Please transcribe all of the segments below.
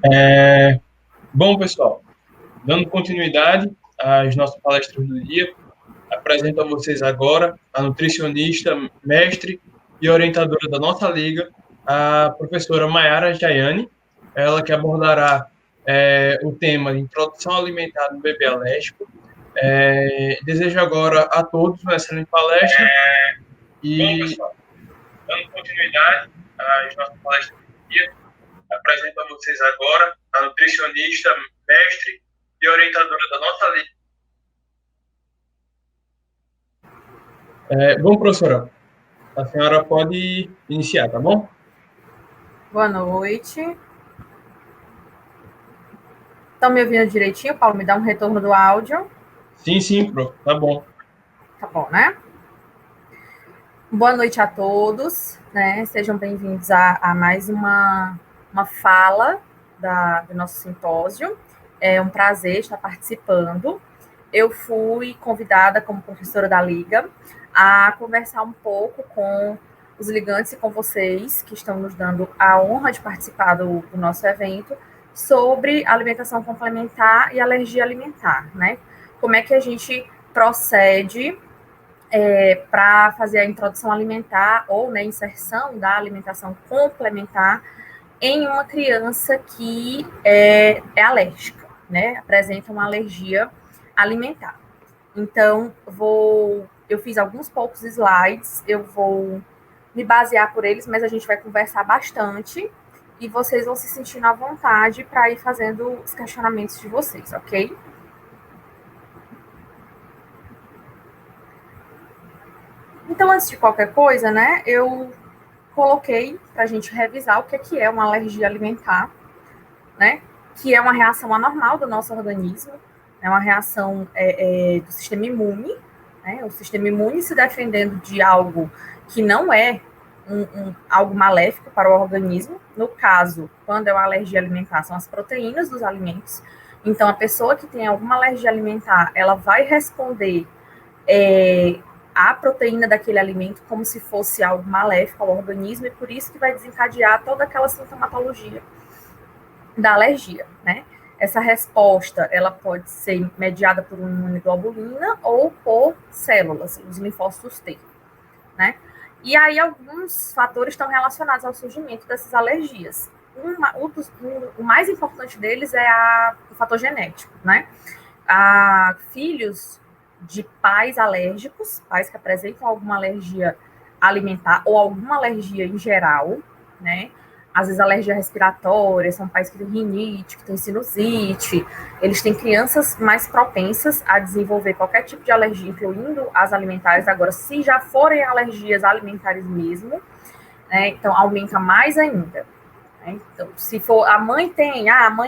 É, Bom, pessoal, dando continuidade às nossas palestras do dia, apresento a vocês agora a nutricionista, mestre e orientadora da nossa liga, a professora Mayara Jayane, ela que abordará o tema de introdução alimentar no bebê alérgico. Desejo agora a todos uma excelente palestra e, bom, pessoal, dando continuidade às nossas palestras do dia, apresento a vocês agora a nutricionista, mestre e orientadora da nossa liga. Bom, professora, a senhora pode iniciar, tá bom? Boa noite. Estão me ouvindo direitinho? Paulo, me dá um retorno do áudio. Sim, prof, tá bom. Tá bom, né? Boa noite a todos, né? Sejam bem-vindos a mais uma fala do nosso simpósio. É um prazer estar participando. Eu fui convidada como professora da Liga a conversar um pouco com os ligantes e com vocês, que estão nos dando a honra de participar do nosso evento, sobre alimentação complementar e alergia alimentar, né? Como é que a gente procede para fazer a introdução alimentar ou, né, inserção da alimentação complementar em uma criança que é alérgica, né? Apresenta uma alergia alimentar. Então, eu fiz alguns poucos slides, eu vou me basear por eles, mas a gente vai conversar bastante e vocês vão se sentindo à vontade para ir fazendo os questionamentos de vocês, ok? Então, antes de qualquer coisa, né, eu coloquei para a gente revisar o que é uma alergia alimentar, né, que é uma reação anormal do nosso organismo, é uma reação do sistema imune, né, o sistema imune se defendendo de algo que não é algo maléfico para o organismo. No caso, quando é uma alergia alimentar, são as proteínas dos alimentos. Então, a pessoa que tem alguma alergia alimentar, ela vai responder a proteína daquele alimento como se fosse algo maléfico ao organismo, e por isso que vai desencadear toda aquela sintomatologia da alergia, né? Essa resposta, ela pode ser mediada por uma imunoglobulina ou por células, os linfócitos T, né? E aí alguns fatores estão relacionados ao surgimento dessas alergias. O mais importante deles é o fator genético, né? Filhos de pais alérgicos, pais que apresentam alguma alergia alimentar ou alguma alergia em geral, né? Às vezes alergia respiratória, são pais que têm rinite, que têm sinusite, eles têm crianças mais propensas a desenvolver qualquer tipo de alergia, incluindo as alimentares. Agora, se já forem alergias alimentares mesmo, né, então aumenta mais ainda. Então, se for, a mãe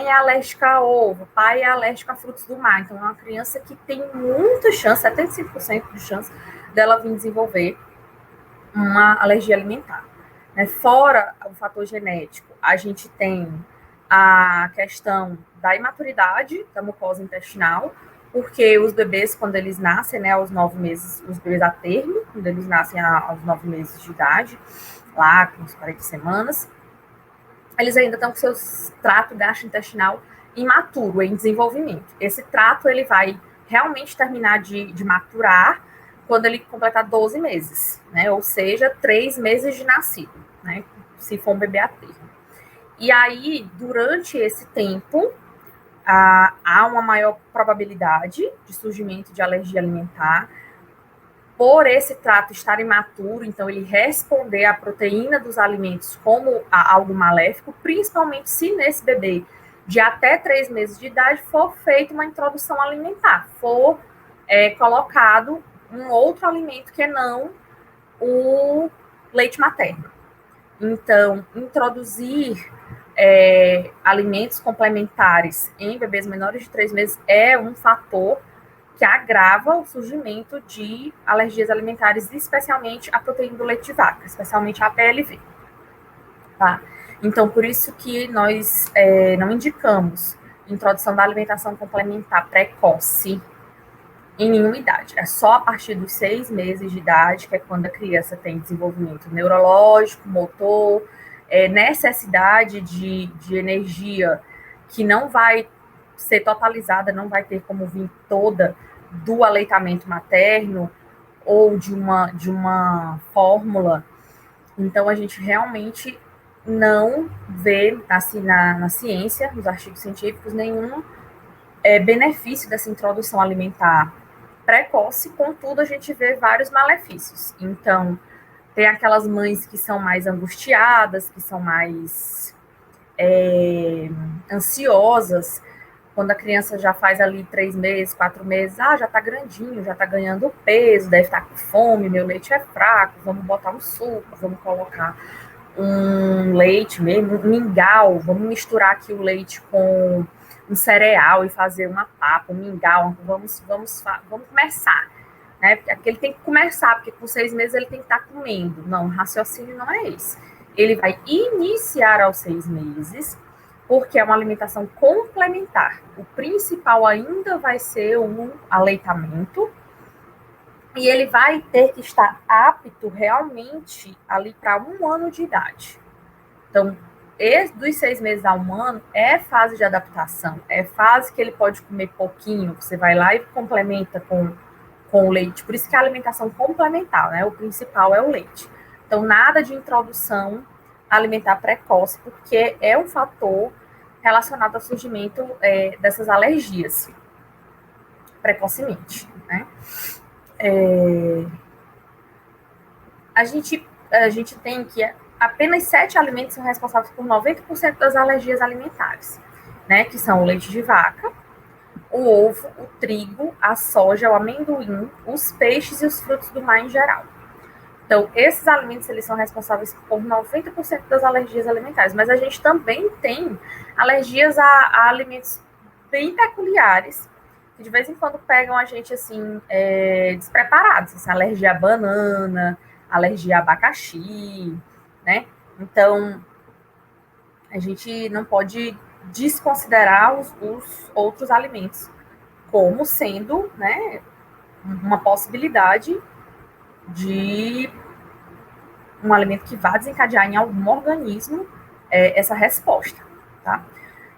é alérgica a ovo, o pai é alérgico a frutos do mar. Então, é uma criança que tem muita chance, 75% de chance dela vir desenvolver uma alergia alimentar. Fora o fator genético, a gente tem a questão da imaturidade da mucosa intestinal, porque os bebês, quando eles nascem, né, aos 9 meses, os bebês a termo, quando eles nascem aos 9 meses de idade, lá com uns 40 semanas, eles ainda estão com seu trato gastrointestinal imaturo, em desenvolvimento. Esse trato, ele vai realmente terminar de maturar quando ele completar 12 meses, né? Ou seja, 3 meses de nascido, né? Se for um bebê a termo. E aí, durante esse tempo, há uma maior probabilidade de surgimento de alergia alimentar, por esse trato estar imaturo, então ele responder à proteína dos alimentos como algo maléfico, principalmente se nesse bebê de até 3 meses de idade for feita uma introdução alimentar, for colocado um outro alimento que não o leite materno. Então, introduzir alimentos complementares em bebês menores de 3 meses é um fator que agrava o surgimento de alergias alimentares, especialmente a proteína do leite de vaca, especialmente a PLV. Tá? Então, por isso que nós não indicamos introdução da alimentação complementar precoce em nenhuma idade. É só a partir dos 6 meses de idade, que é quando a criança tem desenvolvimento neurológico, motor, necessidade de energia que não vai ser totalizada, não vai ter como vir toda do aleitamento materno ou de uma fórmula. Então, a gente realmente não vê, assim, na ciência, nos artigos científicos, nenhum benefício dessa introdução alimentar precoce, contudo, a gente vê vários malefícios. Então, tem aquelas mães que são mais angustiadas, que são mais ansiosas, quando a criança já faz ali 3 meses, 4 meses, já tá grandinho, já tá ganhando peso, deve estar com fome, meu leite é fraco, vamos botar um suco, vamos colocar um leite mesmo, um mingau, vamos misturar aqui o leite com um cereal e fazer uma papa, um mingau, vamos começar. Né? Porque ele tem que começar, porque com 6 meses ele tem que estar comendo. Não, o raciocínio não é esse. Ele vai iniciar aos 6 meses, porque é uma alimentação complementar. O principal ainda vai ser um aleitamento, e ele vai ter que estar apto realmente ali para 1 ano de idade. Então, dos 6 meses a 1 ano é fase de adaptação, é fase que ele pode comer pouquinho, você vai lá e complementa com o leite. Por isso que é a alimentação complementar, né? O principal é o leite. Então, nada de introdução alimentar precoce, porque é um fator relacionado ao surgimento dessas alergias precocemente, né? A gente tem que apenas 7 alimentos são responsáveis por 90% das alergias alimentares, né? Que são o leite de vaca, o ovo, o trigo, a soja, o amendoim, os peixes e os frutos do mar em geral. Então, esses alimentos, eles são responsáveis por 90% das alergias alimentares, mas a gente também tem alergias a alimentos bem peculiares, que de vez em quando pegam a gente, assim, despreparados, assim, alergia a banana, alergia a abacaxi, né? Então, a gente não pode desconsiderar os outros alimentos como sendo, né, uma possibilidade de um alimento que vá desencadear em algum organismo essa resposta, tá?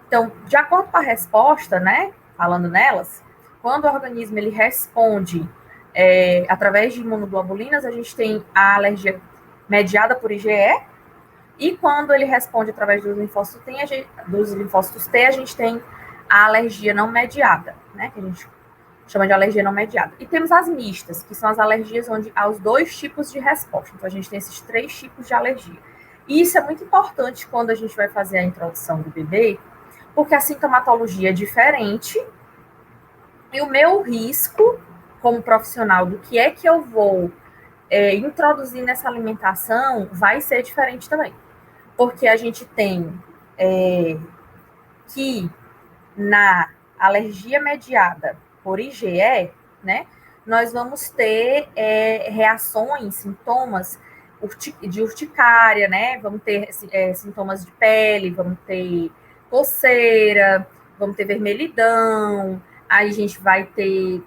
Então, de acordo com a resposta, né, falando nelas, quando o organismo ele responde através de imunoglobulinas, a gente tem a alergia mediada por IgE, e quando ele responde através dos linfócitos T, a gente tem a alergia não mediada, né, que a gente chama de alergia não mediada. E temos as mistas, que são as alergias onde há os 2 tipos de resposta. Então, a gente tem esses 3 tipos de alergia. E isso é muito importante quando a gente vai fazer a introdução do bebê, porque a sintomatologia é diferente e o meu risco como profissional do que é que eu vou introduzir nessa alimentação vai ser diferente também. Porque a gente tem que na alergia mediada por IgE, né, nós vamos ter reações, sintomas de urticária, né, vamos ter sintomas de pele, vamos ter coceira, vamos ter vermelhidão, aí a gente vai ter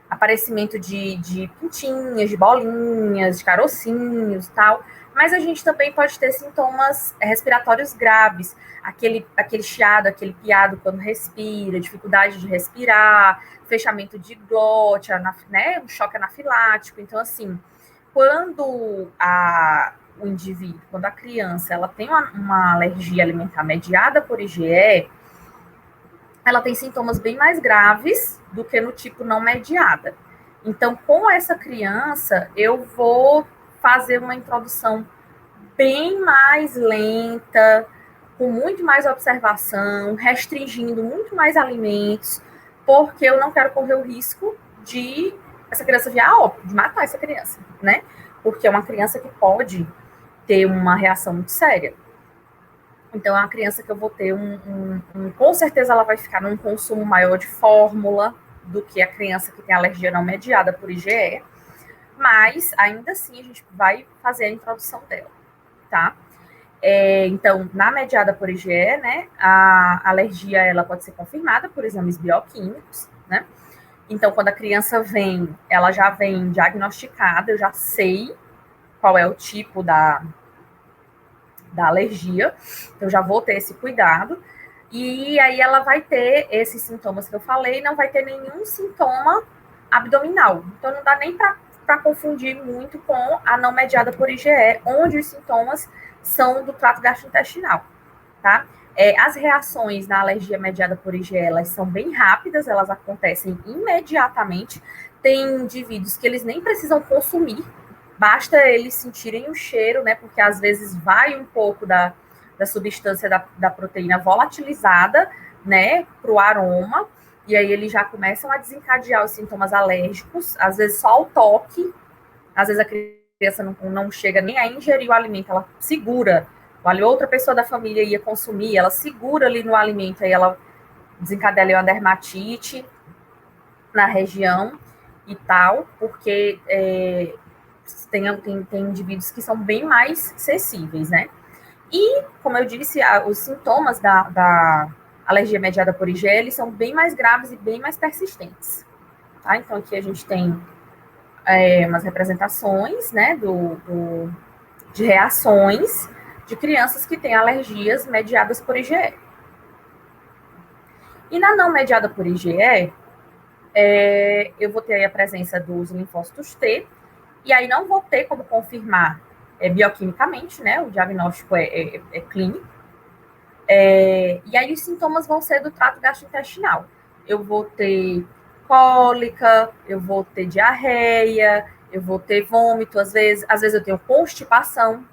aparecimento de pintinhas, de bolinhas, de carocinhos e tal, mas a gente também pode ter sintomas respiratórios graves, aquele chiado, aquele piado quando respira, dificuldade de respirar, fechamento de glote, né, um choque anafilático. Então, assim, quando o indivíduo, quando a criança, ela tem uma alergia alimentar mediada por IgE, ela tem sintomas bem mais graves do que no tipo não mediada. Então, com essa criança, eu vou fazer uma introdução bem mais lenta, com muito mais observação, restringindo muito mais alimentos, porque eu não quero correr o risco de essa criança vir a óbito, de matar essa criança, né? Porque é uma criança que pode ter uma reação muito séria. Então, é uma criança que eu vou ter com certeza ela vai ficar num consumo maior de fórmula do que a criança que tem alergia não mediada por IgE, mas ainda assim a gente vai fazer a introdução dela, tá? Então, na mediada por IgE, né, a alergia ela pode ser confirmada por exames bioquímicos, né? Então, quando a criança vem, ela já vem diagnosticada, eu já sei qual é o tipo da alergia, eu já vou ter esse cuidado. E aí ela vai ter esses sintomas que eu falei, não vai ter nenhum sintoma abdominal. Então não dá nem para confundir muito com a não mediada por IgE, onde os sintomas são do trato gastrointestinal, tá? As reações na alergia mediada por IgE, elas são bem rápidas, elas acontecem imediatamente. Tem indivíduos que eles nem precisam consumir, basta eles sentirem o cheiro, né? Porque às vezes vai um pouco da substância da proteína volatilizada, né, para o aroma, e aí eles já começam a desencadear os sintomas alérgicos, às vezes só o toque, às vezes a criança não chega nem a ingerir o alimento, ela segura, outra pessoa da família ia consumir, ela segura ali no alimento, aí ela desencadeia uma dermatite na região e tal, porque tem indivíduos que são bem mais sensíveis, né? E, como eu disse, os sintomas da alergia mediada por IgE, eles são bem mais graves e bem mais persistentes. Tá? Então, aqui a gente tem umas representações, né, de reações de crianças que têm alergias mediadas por IgE. E na não mediada por IgE, eu vou ter aí a presença dos linfócitos T, e aí não vou ter como confirmar bioquimicamente, né? O diagnóstico é clínico. E aí os sintomas vão ser do trato gastrointestinal. Eu vou ter cólica, eu vou ter diarreia, eu vou ter vômito, às vezes eu tenho constipação,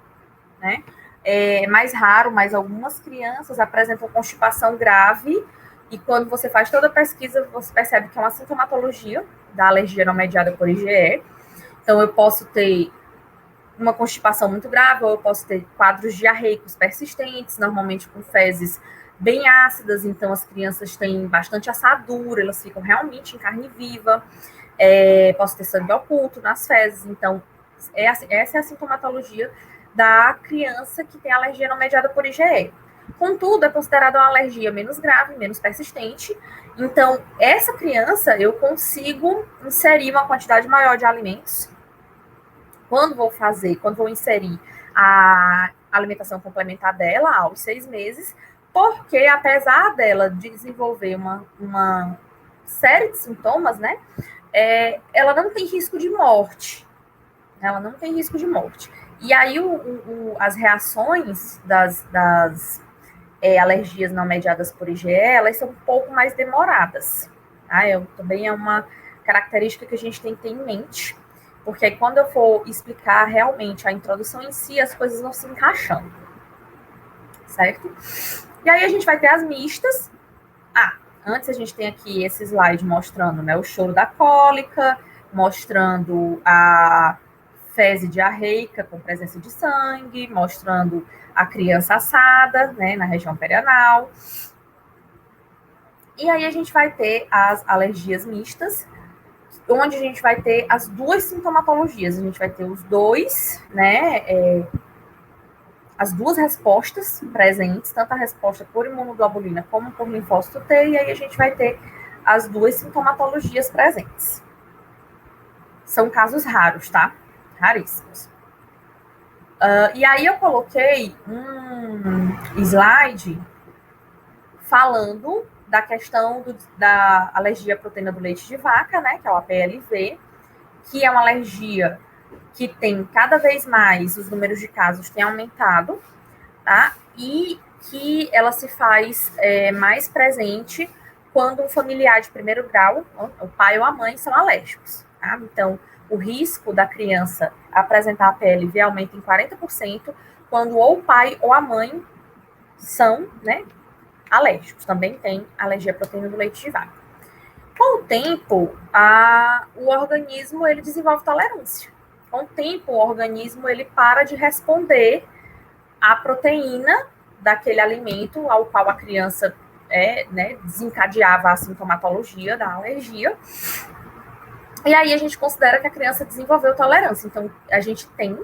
né? É mais raro, mas algumas crianças apresentam constipação grave, e quando você faz toda a pesquisa, você percebe que é uma sintomatologia da alergia não mediada por IgE. Então, eu posso ter uma constipação muito grave, ou eu posso ter quadros diarreicos persistentes, normalmente com fezes bem ácidas, então as crianças têm bastante assadura, elas ficam realmente em carne viva, posso ter sangue oculto nas fezes, então essa é a sintomatologia da criança que tem alergia não mediada por IgE. Contudo, é considerada uma alergia menos grave, menos persistente, então essa criança eu consigo inserir uma quantidade maior de alimentos. Quando vou inserir a alimentação complementar dela aos 6 meses, porque apesar dela desenvolver uma série de sintomas, né, ela não tem risco de morte. Ela não tem risco de morte. E aí as reações das alergias não mediadas por IgE, elas são um pouco mais demoradas. Tá? Também é uma característica que a gente tem que ter em mente, porque aí quando eu for explicar realmente a introdução em si, as coisas vão se encaixando, certo? E aí a gente vai ter as mistas. Antes a gente tem aqui esse slide mostrando, né, o choro da cólica, mostrando a fezes diarreica com presença de sangue, mostrando a criança assada, né, na região perianal. E aí a gente vai ter as alergias mistas, onde a gente vai ter as duas sintomatologias. A gente vai ter os dois, né, as duas respostas presentes, tanto a resposta por imunoglobulina como por linfócito T, e aí a gente vai ter as duas sintomatologias presentes. São casos raros, tá? Raríssimos. E aí eu coloquei um slide falando da questão da alergia à proteína do leite de vaca, né, que é o APLV, que é uma alergia que tem cada vez mais, os números de casos têm aumentado, tá? E que ela se faz mais presente quando um familiar de primeiro grau, o pai ou a mãe, são alérgicos, tá? Então, o risco da criança apresentar a PLV aumenta em 40% quando ou o pai ou a mãe são, né, alérgicos. Também tem alergia à proteína do leite de vaca. Com o tempo, o organismo ele desenvolve tolerância. Com o tempo, o organismo ele para de responder à proteína daquele alimento ao qual a criança desencadeava a sintomatologia da alergia. E aí a gente considera que a criança desenvolveu tolerância. Então, a gente tem,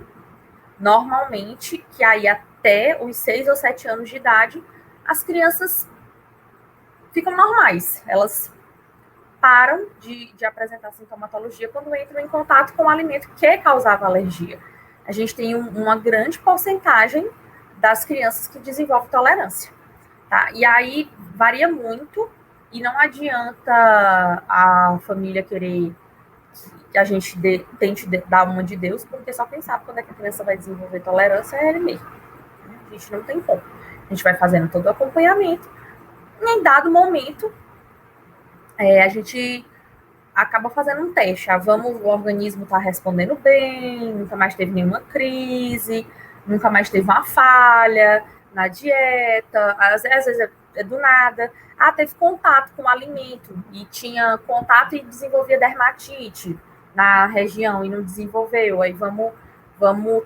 normalmente, que aí até os 6 ou 7 anos de idade, as crianças ficam normais. Elas param de apresentar sintomatologia quando entram em contato com o alimento que causava alergia. A gente tem uma grande porcentagem das crianças que desenvolvem tolerância. tá? E aí varia muito e não adianta a família querer que a gente tente dar uma de Deus, porque só quem sabe quando é que a criança vai desenvolver tolerância é ele mesmo. A gente não tem como. A gente vai fazendo todo o acompanhamento. E em dado momento, a gente acaba fazendo um teste. O organismo está respondendo bem, nunca mais teve nenhuma crise, nunca mais teve uma falha na dieta, às vezes é do nada. Teve contato com o alimento e tinha contato e desenvolvia dermatite na região e não desenvolveu. Aí vamos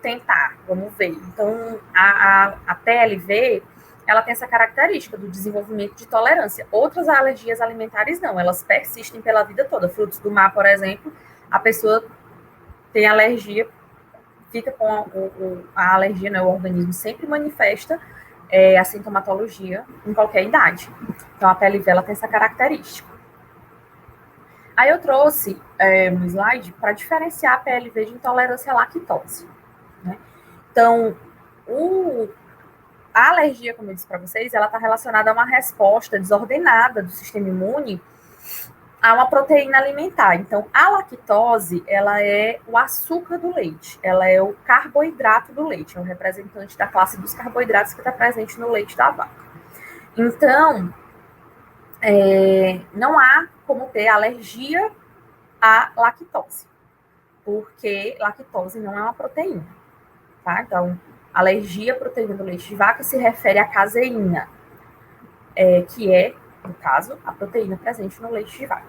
tentar, vamos ver. Então, a PLV, ela tem essa característica do desenvolvimento de tolerância. Outras alergias alimentares não, elas persistem pela vida toda. Frutos do mar, por exemplo, a pessoa tem alergia, fica com a alergia, né, o organismo sempre manifesta a sintomatologia em qualquer idade. Então, a PLV, ela tem essa característica. Aí eu trouxe um slide para diferenciar a PLV de intolerância à lactose. Né? Então, a alergia, como eu disse para vocês, ela está relacionada a uma resposta desordenada do sistema imune a uma proteína alimentar. Então, a lactose, ela é o açúcar do leite, ela é o carboidrato do leite, é o representante da classe dos carboidratos que está presente no leite da vaca. Então, não há como ter alergia à lactose, porque lactose não é uma proteína, tá? Então, alergia à proteína do leite de vaca se refere à caseína, que é, no caso, a proteína presente no leite de vaca.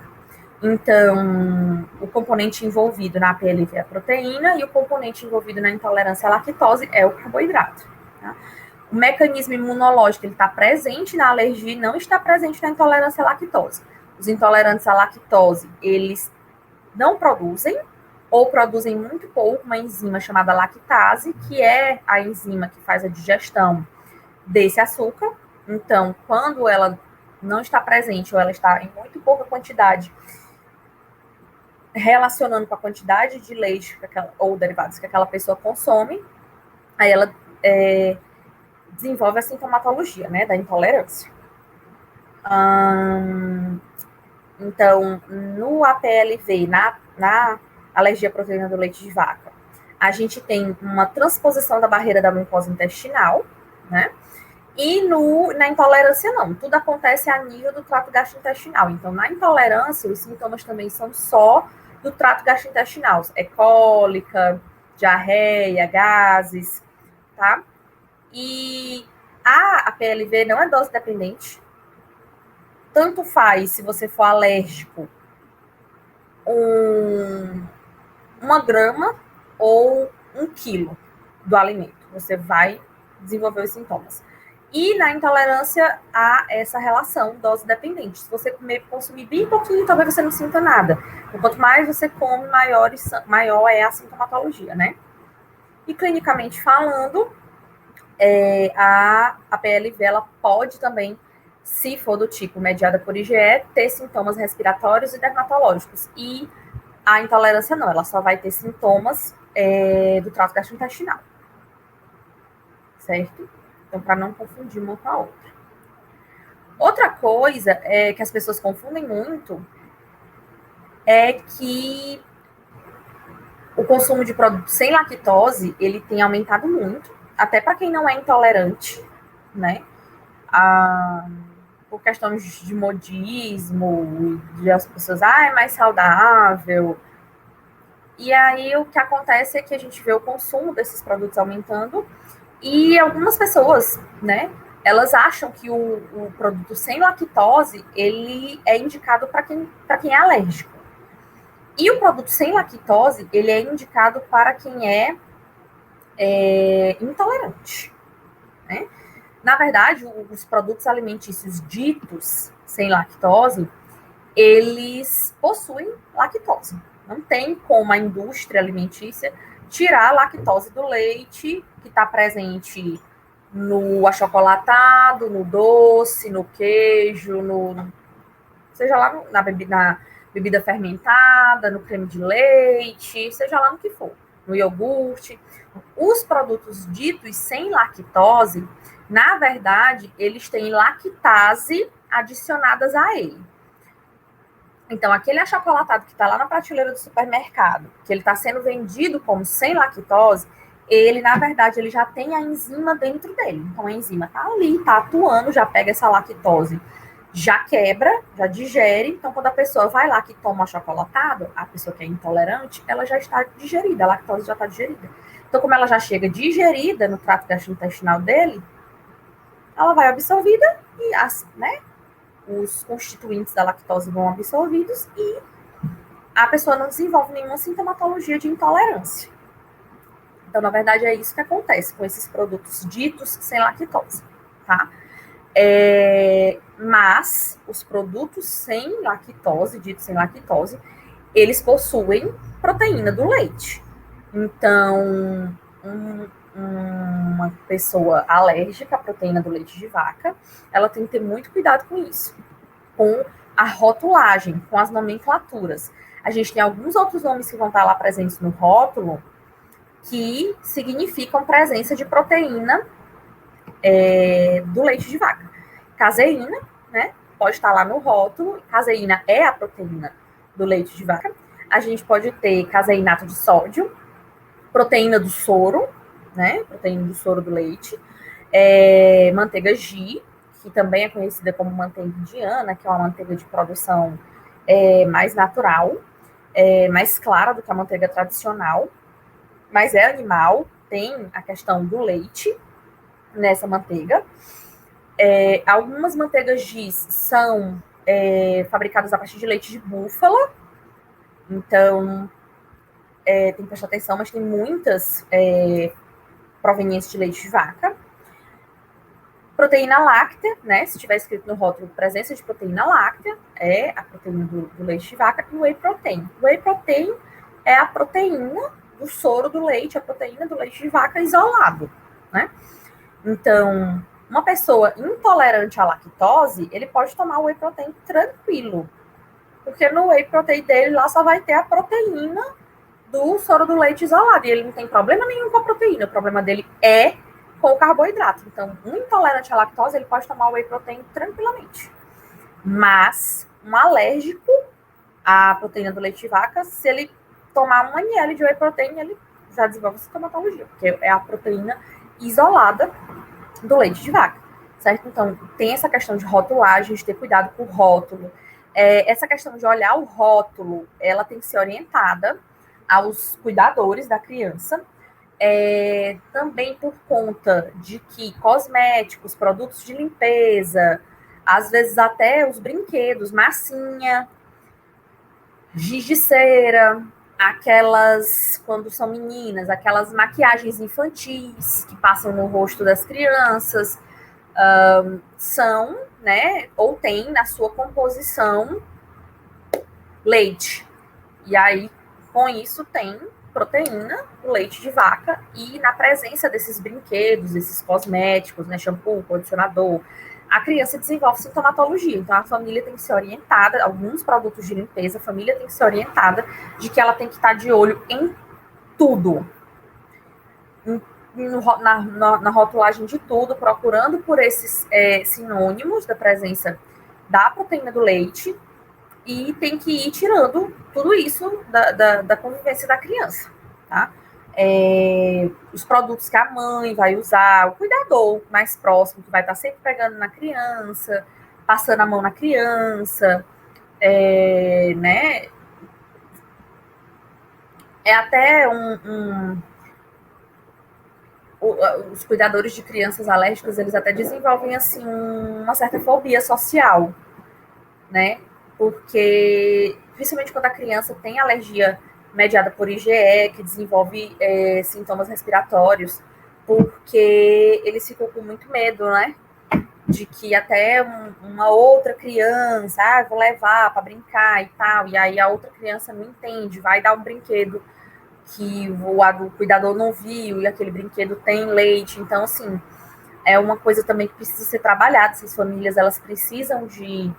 Então, o componente envolvido na PLV é a proteína e o componente envolvido na intolerância à lactose é o carboidrato. Tá? O mecanismo imunológico está presente na alergia e não está presente na intolerância à lactose. Os intolerantes à lactose, eles não produzem ou produzem muito pouco uma enzima chamada lactase, que é a enzima que faz a digestão desse açúcar. Então, quando ela não está presente ou ela está em muito pouca quantidade, relacionando com a quantidade de leite ou derivados que aquela pessoa consome, aí ela desenvolve a sintomatologia, né, da intolerância. Então, no APLV, na alergia à proteína do leite de vaca, a gente tem uma transposição da barreira da mucosa intestinal, né? E na intolerância, não. Tudo acontece a nível do trato gastrointestinal. Então, na intolerância, os sintomas também são só do trato gastrointestinal. É cólica, diarreia, gases, tá? E a PLV não é dose dependente. Tanto faz se você for alérgico 1 grama ou 1 quilo do alimento. Você vai desenvolver os sintomas. E na intolerância há essa relação dose dependente. Se você consumir bem pouquinho, talvez você não sinta nada. Quanto mais você come, maior é a sintomatologia, né? E clinicamente falando, a PLV ela pode também, se for do tipo mediada por IgE, ter sintomas respiratórios e dermatológicos. E a intolerância não, ela só vai ter sintomas do trato gastrointestinal. Certo? Então, para não confundir uma com a outra. Outra coisa que as pessoas confundem muito é que o consumo de produtos sem lactose, ele tem aumentado muito, até para quem não é intolerante, né? Por questões de modismo, de as pessoas, é mais saudável. E aí, o que acontece é que a gente vê o consumo desses produtos aumentando e algumas pessoas, né, elas acham que o produto sem lactose, ele é indicado para quem é alérgico. E o produto sem lactose, ele é indicado para quem é intolerante, né? Na verdade, os produtos alimentícios ditos sem lactose, eles possuem lactose. Não tem como a indústria alimentícia tirar a lactose do leite, que está presente no achocolatado, no doce, no queijo, seja lá na bebida fermentada, no creme de leite, seja lá no que for, no iogurte. Os produtos ditos sem lactose Na verdade, eles têm lactase adicionadas a ele. Então, aquele achocolatado que está lá na prateleira do supermercado, que ele está sendo vendido como sem lactose, ele, na verdade, ele já tem a enzima dentro dele. Então, a enzima está ali, está atuando, já pega essa lactose, já quebra, já digere. Então, quando a pessoa vai lá que toma achocolatado, a pessoa que é intolerante, ela já está digerida, a lactose já está digerida. Então, como ela já chega digerida no trato gastrointestinal dele, ela vai absorvida e, né, os constituintes da lactose vão absorvidos e a pessoa não desenvolve nenhuma sintomatologia de intolerância. Então, na verdade, é isso que acontece com esses produtos ditos sem lactose, tá? Mas os produtos sem lactose, ditos sem lactose, eles possuem proteína do leite. Então, uma pessoa alérgica à proteína do leite de vaca, ela tem que ter muito cuidado com isso, com a rotulagem, com as nomenclaturas. A gente tem alguns outros nomes que vão estar lá presentes no rótulo que significam presença de proteína do leite de vaca. Caseína, né? Pode estar lá no rótulo. Caseína é a proteína do leite de vaca. A gente pode ter caseinato de sódio, proteína do soro, né? Proteína do soro do leite, manteiga ghee, que também é conhecida como manteiga indiana, que é uma manteiga de produção mais natural, mais clara do que a manteiga tradicional, mas é animal, tem a questão do leite nessa manteiga. Algumas manteigas ghee são fabricadas a partir de leite de búfala, então tem que prestar atenção, mas tem muitas provenientes de leite de vaca. Proteína láctea, né? Se tiver escrito no rótulo presença de proteína láctea, é a proteína do leite de vaca, e whey protein. Whey protein é a proteína do soro do leite, a proteína do leite de vaca isolado, né? Então, uma pessoa intolerante à lactose, ele pode tomar whey protein tranquilo, porque no whey protein dele lá só vai ter a proteína do soro do leite isolado, e ele não tem problema nenhum com a proteína, o problema dele é com o carboidrato. Então, um intolerante à lactose, ele pode tomar whey protein tranquilamente. Mas, um alérgico à proteína do leite de vaca, se ele tomar 1 ml de whey protein, ele já desenvolve sintomatologia, porque é a proteína isolada do leite de vaca, certo? Então, tem essa questão de rotulagem, de ter cuidado com o rótulo. Essa questão de olhar o rótulo, ela tem que ser orientada aos cuidadores da criança, também por conta de que cosméticos, produtos de limpeza, às vezes até os brinquedos, massinha, giz de cera, aquelas, quando são meninas, aquelas maquiagens infantis que passam no rosto das crianças, são, né, ou tem na sua composição leite. E aí, com isso, tem proteína do leite de vaca, e na presença desses brinquedos, desses cosméticos, né, shampoo, condicionador, a criança desenvolve sintomatologia. Então, a família tem que ser orientada, alguns produtos de limpeza, a família tem que ser orientada de que ela tem que estar de olho em tudo. Na rotulagem de tudo, procurando por esses sinônimos da presença da proteína do leite, e tem que ir tirando tudo isso da convivência da criança, tá? Os produtos que a mãe vai usar, o cuidador mais próximo, que vai estar sempre pegando na criança, passando a mão na criança, né? Até os cuidadores de crianças alérgicas, eles até desenvolvem, assim, uma certa fobia social, né? Porque, principalmente quando a criança tem alergia mediada por IgE, que desenvolve sintomas respiratórios, porque eles ficam com muito medo, né? De que até uma outra criança, vou levar para brincar e tal, e aí a outra criança não entende, vai dar um brinquedo que o cuidador não viu, e aquele brinquedo tem leite. Então, assim, é uma coisa também que precisa ser trabalhada. Essas famílias, elas precisam de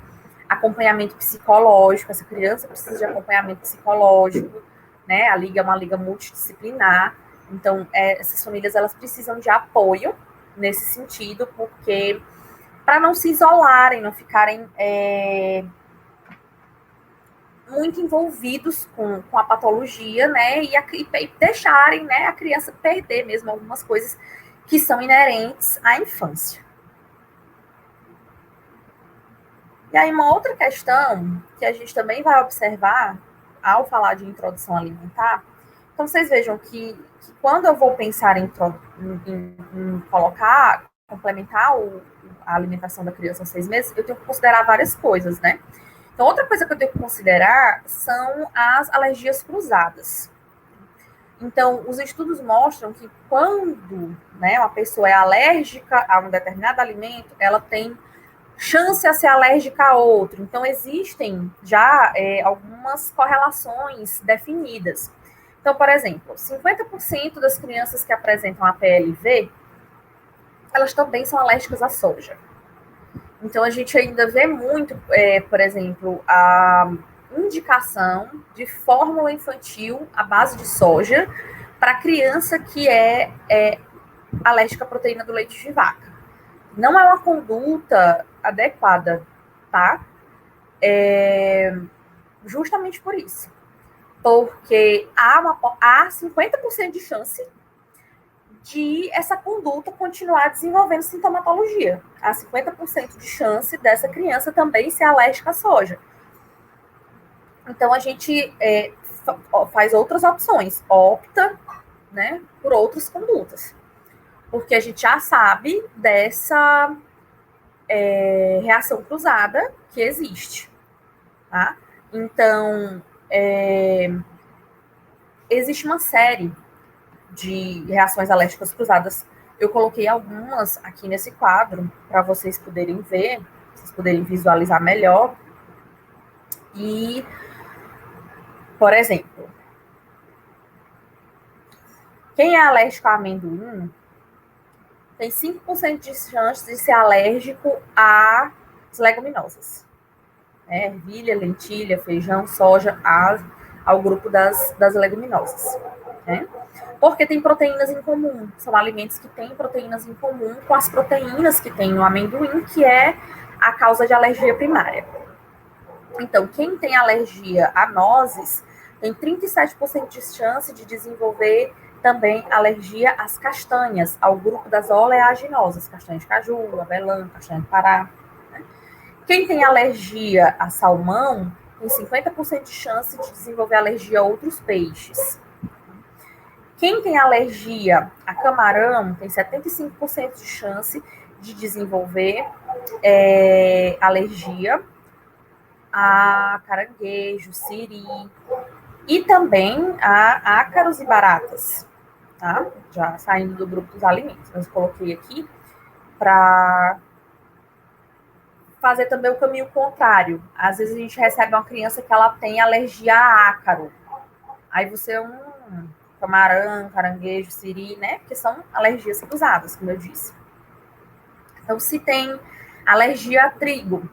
acompanhamento psicológico, essa criança precisa de acompanhamento psicológico, né? A liga é uma liga multidisciplinar, então essas famílias, elas precisam de apoio nesse sentido, porque para não se isolarem, não ficarem muito envolvidos com a patologia, né, e deixarem, né, a criança perder mesmo algumas coisas que são inerentes à infância. E aí uma outra questão que a gente também vai observar ao falar de introdução alimentar, então vocês vejam que quando eu vou pensar em colocar, complementar a alimentação da criança aos 6 meses, eu tenho que considerar várias coisas, né? Então, outra coisa que eu tenho que considerar são as alergias cruzadas. Então, os estudos mostram que quando, né, uma pessoa é alérgica a um determinado alimento, ela tem chance a ser alérgica a outro. Então, existem já algumas correlações definidas. Então, por exemplo, 50% das crianças que apresentam a PLV, elas também são alérgicas à soja. Então, a gente ainda vê muito, por exemplo, a indicação de fórmula infantil à base de soja para criança que é alérgica à proteína do leite de vaca. Não é uma conduta adequada, tá? Justamente por isso. Porque há 50% de chance de essa conduta continuar desenvolvendo sintomatologia. Há 50% de chance dessa criança também ser alérgica à soja. Então, a gente faz outras opções, opta, né, por outras condutas. Porque a gente já sabe dessa reação cruzada que existe. Tá? Então, existe uma série de reações alérgicas cruzadas. Eu coloquei algumas aqui nesse quadro para vocês poderem ver, vocês poderem visualizar melhor. E, por exemplo, quem é alérgico a amendoim tem 5% de chance de ser alérgico às leguminosas. Ervilha, lentilha, feijão, soja, ao grupo das leguminosas. Né? Porque tem proteínas em comum. São alimentos que têm proteínas em comum com as proteínas que tem no amendoim, que é a causa de alergia primária. Então, quem tem alergia a nozes tem 37% de chance de desenvolver também alergia às castanhas, ao grupo das oleaginosas, castanha de caju, avelã, castanha de Pará. Né? Quem tem alergia a salmão tem 50% de chance de desenvolver alergia a outros peixes. Quem tem alergia a camarão tem 75% de chance de desenvolver alergia a caranguejo, siri e também a ácaros e baratas, tá? Já saindo do grupo dos alimentos. Mas eu coloquei aqui para fazer também o caminho contrário. Às vezes a gente recebe uma criança que ela tem alergia a ácaro. Aí você camarão, caranguejo, siri, né? Porque são alergias cruzadas, como eu disse. Então, se tem alergia a trigo,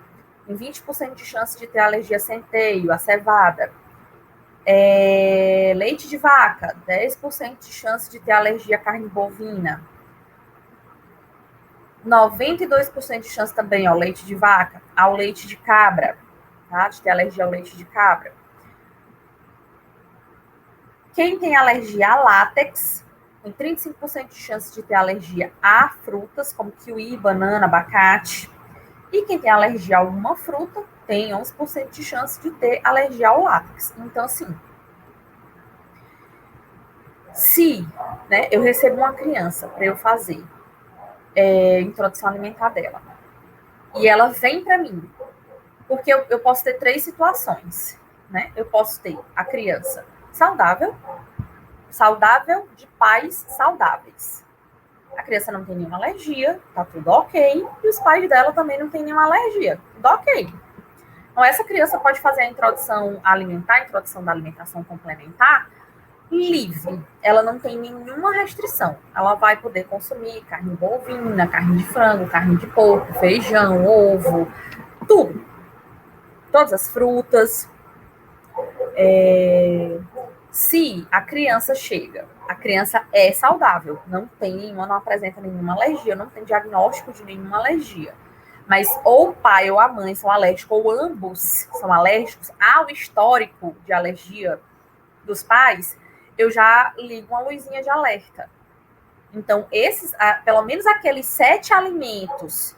tem 20% de chance de ter alergia a centeio, a cevada. Leite de vaca, 10% de chance de ter alergia à carne bovina. 92% de chance também ao leite de vaca, ao leite de cabra, tá? De ter alergia ao leite de cabra. Quem tem alergia a látex tem 35% de chance de ter alergia a frutas, como kiwi, banana, abacate. E quem tem alergia a alguma fruta tem 11% de chance de ter alergia ao látex. Então, assim, se eu recebo uma criança para eu fazer introdução alimentar dela, e ela vem para mim, porque eu posso ter 3 situações, né? Eu posso ter a criança saudável de pais saudáveis. A criança não tem nenhuma alergia, tá tudo ok, e os pais dela também não tem nenhuma alergia, tudo ok. Então, essa criança pode fazer a introdução alimentar, a introdução da alimentação complementar, livre. Ela não tem nenhuma restrição. Ela vai poder consumir carne bovina, carne de frango, carne de porco, feijão, ovo, tudo. Todas as frutas. Se a criança chega, a criança é saudável, não apresenta nenhuma alergia, não tem diagnóstico de nenhuma alergia, mas ou o pai ou a mãe são alérgicos, ou ambos são alérgicos ao histórico de alergia dos pais, eu já ligo uma luzinha de alerta. Então, pelo menos aqueles 7 alimentos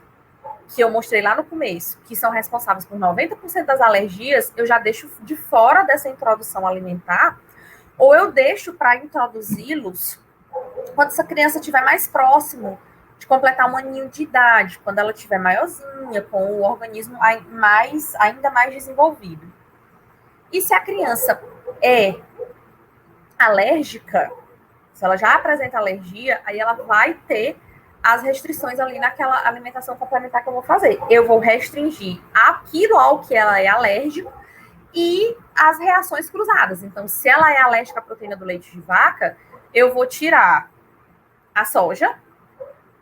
que eu mostrei lá no começo, que são responsáveis por 90% das alergias, eu já deixo de fora dessa introdução alimentar, ou eu deixo para introduzi-los quando essa criança estiver mais próximo de completar 1 aninho de idade, quando ela estiver maiorzinha, com o organismo ainda mais desenvolvido. E se a criança é alérgica, se ela já apresenta alergia, aí ela vai ter as restrições ali naquela alimentação complementar que eu vou fazer. Eu vou restringir aquilo ao que ela é alérgica e as reações cruzadas. Então, se ela é alérgica à proteína do leite de vaca, eu vou tirar a soja,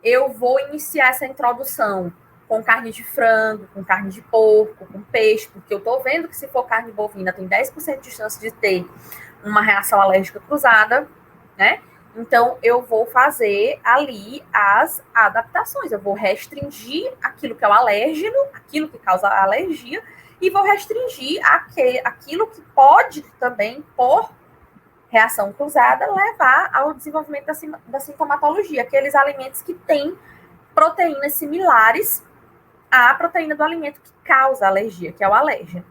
eu vou iniciar essa introdução com carne de frango, com carne de porco, com peixe, porque eu tô vendo que se for carne bovina, tem 10% de chance de ter uma reação alérgica cruzada, né? Então, eu vou fazer ali as adaptações. Eu vou restringir aquilo que é o alérgeno, aquilo que causa alergia, e vou restringir aquilo que pode também, por reação cruzada, levar ao desenvolvimento da sintomatologia, aqueles alimentos que têm proteínas similares à proteína do alimento que causa alergia, que é o alérgeno.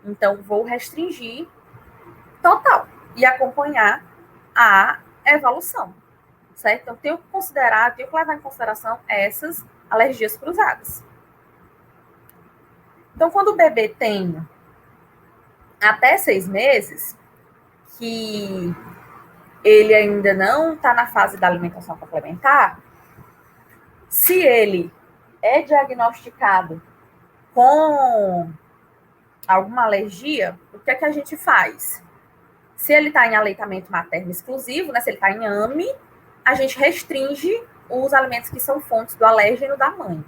Então, vou restringir total e acompanhar a evolução, certo? Então, tenho que levar em consideração essas alergias cruzadas. Então, quando o bebê tem até 6 meses, que ele ainda não está na fase da alimentação complementar, se ele é diagnosticado com alguma alergia, o que é que a gente faz? Se ele está em aleitamento materno exclusivo, né, se ele está em AME, a gente restringe os alimentos que são fontes do alérgeno da mãe,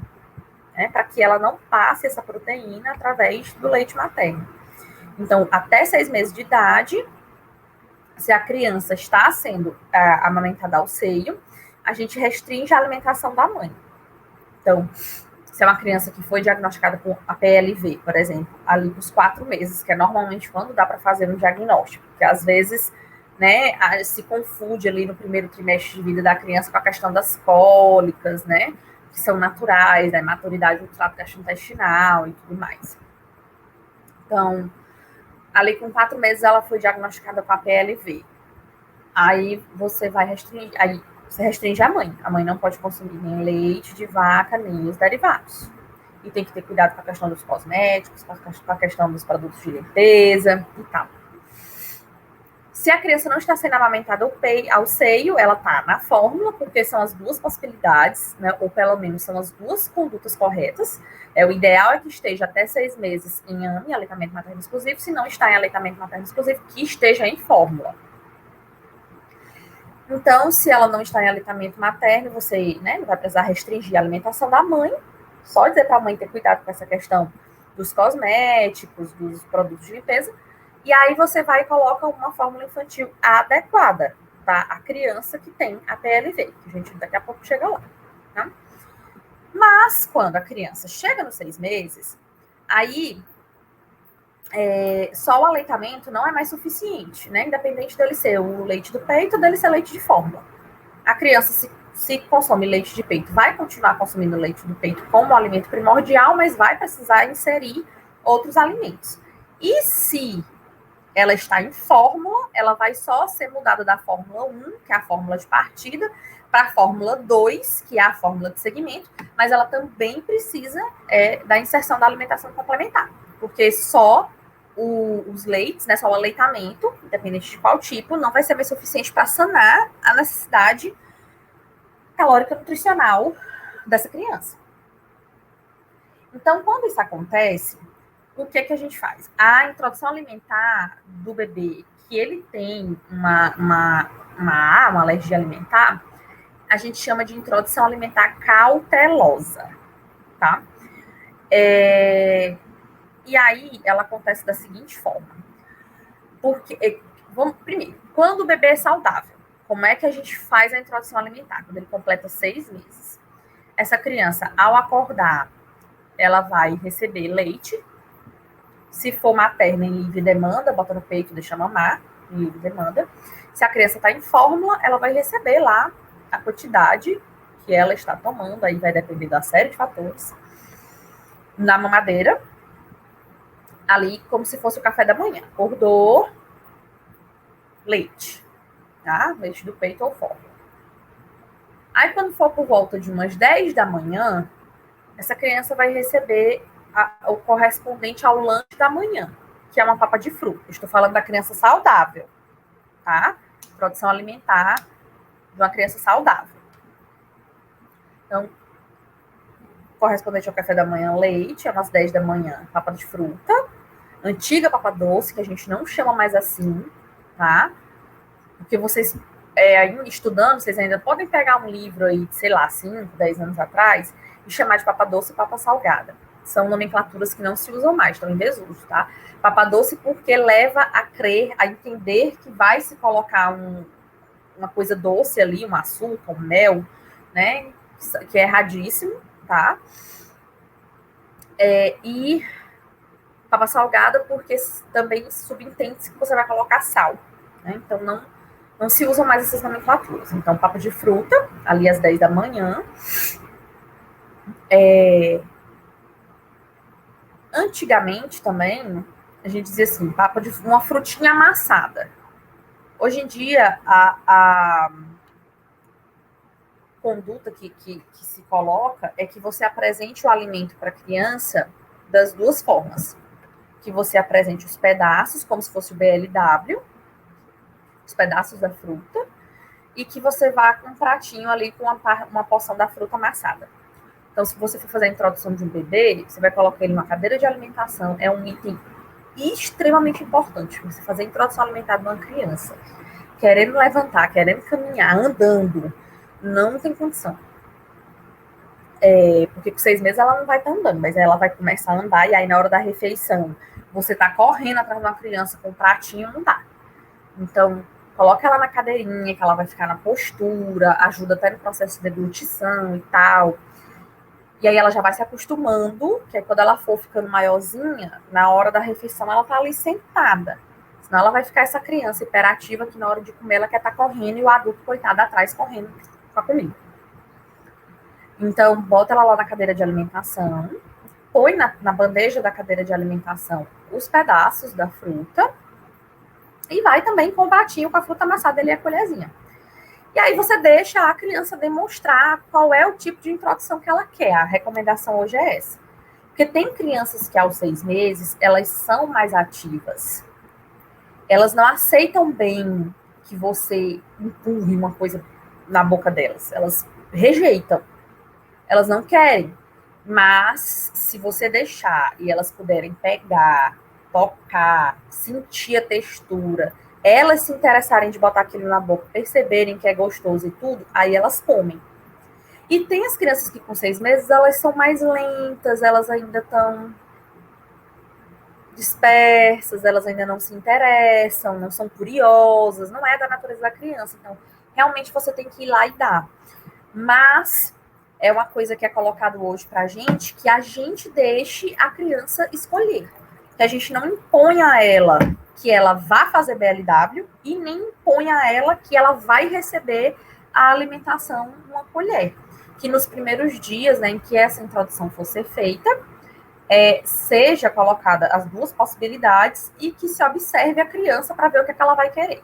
né, para que ela não passe essa proteína através do leite materno. Então, até 6 meses de idade, se a criança está sendo amamentada ao seio, a gente restringe a alimentação da mãe. Então, se é uma criança que foi diagnosticada com a PLV, por exemplo, ali nos 4 meses, que é normalmente quando dá para fazer um diagnóstico, porque às vezes, né, se confunde ali no primeiro trimestre de vida da criança com a questão das cólicas, né, que são naturais, da maturidade do trato gastrointestinal e tudo mais. Então, ali com 4 meses ela foi diagnosticada com a PLV. Aí você vai restringir, aí você restringe a mãe. A mãe não pode consumir nem leite de vaca, nem os derivados. E tem que ter cuidado com a questão dos cosméticos, com a questão dos produtos de limpeza e tal. Se a criança não está sendo amamentada ao seio, ela está na fórmula, porque são as 2 possibilidades, né? Ou pelo menos são as 2 condutas corretas. O ideal é que esteja até 6 meses em AME, aleitamento materno exclusivo. Se não está em aleitamento materno exclusivo, que esteja em fórmula. Então, se ela não está em aleitamento materno, você, né, não vai precisar restringir a alimentação da mãe, só dizer para a mãe ter cuidado com essa questão dos cosméticos, dos produtos de limpeza, e aí você vai e coloca uma fórmula infantil adequada para a criança que tem a PLV, que a gente daqui a pouco chega lá. Tá? Mas, quando a criança chega nos 6 meses, aí só o aleitamento não é mais suficiente, né? Independente dele ser o leite do peito ou dele ser leite de fórmula. A criança, se consome leite de peito, vai continuar consumindo leite do peito como alimento primordial, mas vai precisar inserir outros alimentos. E se ela está em fórmula, ela vai só ser mudada da fórmula 1, que é a fórmula de partida, para a fórmula 2, que é a fórmula de segmento, mas ela também precisa da inserção da alimentação complementar, porque só os leites, né, só o aleitamento, independente de qual tipo, não vai ser mais suficiente para sanar a necessidade calórica nutricional dessa criança. Então, quando isso acontece, o que a gente faz? A introdução alimentar do bebê, que ele tem uma alergia alimentar, a gente chama de introdução alimentar cautelosa, tá? E aí, ela acontece da seguinte forma. Porque Vamos, primeiro, quando o bebê é saudável, como é que a gente faz a introdução alimentar? Quando ele completa 6 meses. Essa criança, ao acordar, ela vai receber leite. Se for materna em livre demanda, bota no peito, deixa mamar, em livre demanda. Se a criança está em fórmula, ela vai receber lá a quantidade que ela está tomando, aí vai depender da série de fatores. Na mamadeira, ali como se fosse o café da manhã. Acordou, leite, tá? Leite do peito ou fórmula. Aí quando for por volta de umas 10 da manhã, essa criança vai receber o correspondente ao lanche da manhã, que é uma papa de fruta. Estou falando da criança saudável, tá? Produção alimentar de uma criança saudável. Então, correspondente ao café da manhã, leite, é umas 10 da manhã, papa de fruta. Antiga papa doce, que a gente não chama mais assim, tá? Porque vocês, estudando, vocês ainda podem pegar um livro aí, sei lá, 5, 10 anos atrás, e chamar de papa doce e papa salgada. São nomenclaturas que não se usam mais, estão em desuso, tá? Papa doce porque leva a crer, a entender que vai se colocar uma coisa doce ali, um açúcar, um mel, né? Que é erradíssimo, tá? E papa salgada porque também subentende-se que você vai colocar sal, né? Então não se usam mais essas nomenclaturas. Então, papa de fruta, ali às 10 da manhã. Antigamente também, a gente dizia assim, papa de uma frutinha amassada. Hoje em dia, a conduta que se coloca é que você apresente o alimento para a criança das duas formas. Que você apresente os pedaços, como se fosse o BLW, os pedaços da fruta, e que você vá com um pratinho ali com uma porção da fruta amassada. Então, se você for fazer a introdução de um bebê, você vai colocar ele numa cadeira de alimentação, é um item extremamente importante. Você fazer a introdução alimentar de uma criança, querendo levantar, querendo caminhar, andando, não tem condição. Porque com 6 meses ela não vai estar andando, mas ela vai começar a andar, e aí na hora da refeição, você tá correndo atrás de uma criança com um pratinho, não dá. Então, coloca ela na cadeirinha, que ela vai ficar na postura, ajuda até no processo de deglutição e tal. E aí ela já vai se acostumando, que aí quando ela for ficando maiorzinha, na hora da refeição ela tá ali sentada. Senão ela vai ficar essa criança hiperativa que na hora de comer ela quer estar correndo e o adulto, coitado, atrás correndo com a comida. Então, bota ela lá na cadeira de alimentação, põe na bandeja da cadeira de alimentação os pedaços da fruta e vai também com o pratinho com a fruta amassada ali e a colherzinha. E aí você deixa a criança demonstrar qual é o tipo de introdução que ela quer. A recomendação hoje é essa. Porque tem crianças que aos 6 meses, elas são mais ativas. Elas não aceitam bem que você empurre uma coisa na boca delas. Elas rejeitam. Elas não querem. Mas, se você deixar e elas puderem pegar, tocar, sentir a textura, elas se interessarem de botar aquilo na boca, perceberem que é gostoso e tudo, aí elas comem. E tem as crianças que com 6 meses, elas são mais lentas, elas ainda estão dispersas, elas ainda não se interessam, não são curiosas, não é da natureza da criança. Então, realmente você tem que ir lá e dar. Mas é uma coisa que é colocado hoje pra gente, que a gente deixe a criança escolher. Que a gente não imponha a ela que ela vá fazer BLW e nem imponha a ela que ela vai receber a alimentação numa colher. Que nos primeiros dias, né, em que essa introdução for ser feita, seja colocada as duas possibilidades e que se observe a criança para ver o que ela vai querer.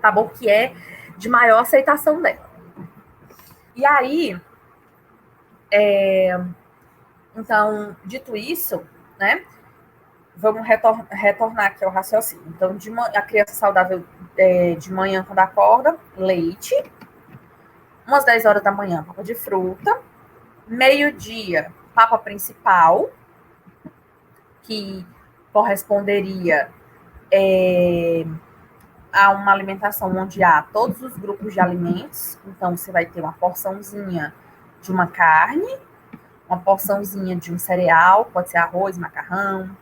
Tá bom? Que é de maior aceitação dela. E aí, então, dito isso, né, vamos retornar aqui ao raciocínio. Então, a criança saudável de manhã, quando acorda, leite. Umas 10 horas da manhã, papa de fruta. Meio-dia, papa principal, que corresponderia a uma alimentação onde há todos os grupos de alimentos. Então, você vai ter uma porçãozinha de uma carne, uma porçãozinha de um cereal, pode ser arroz, macarrão,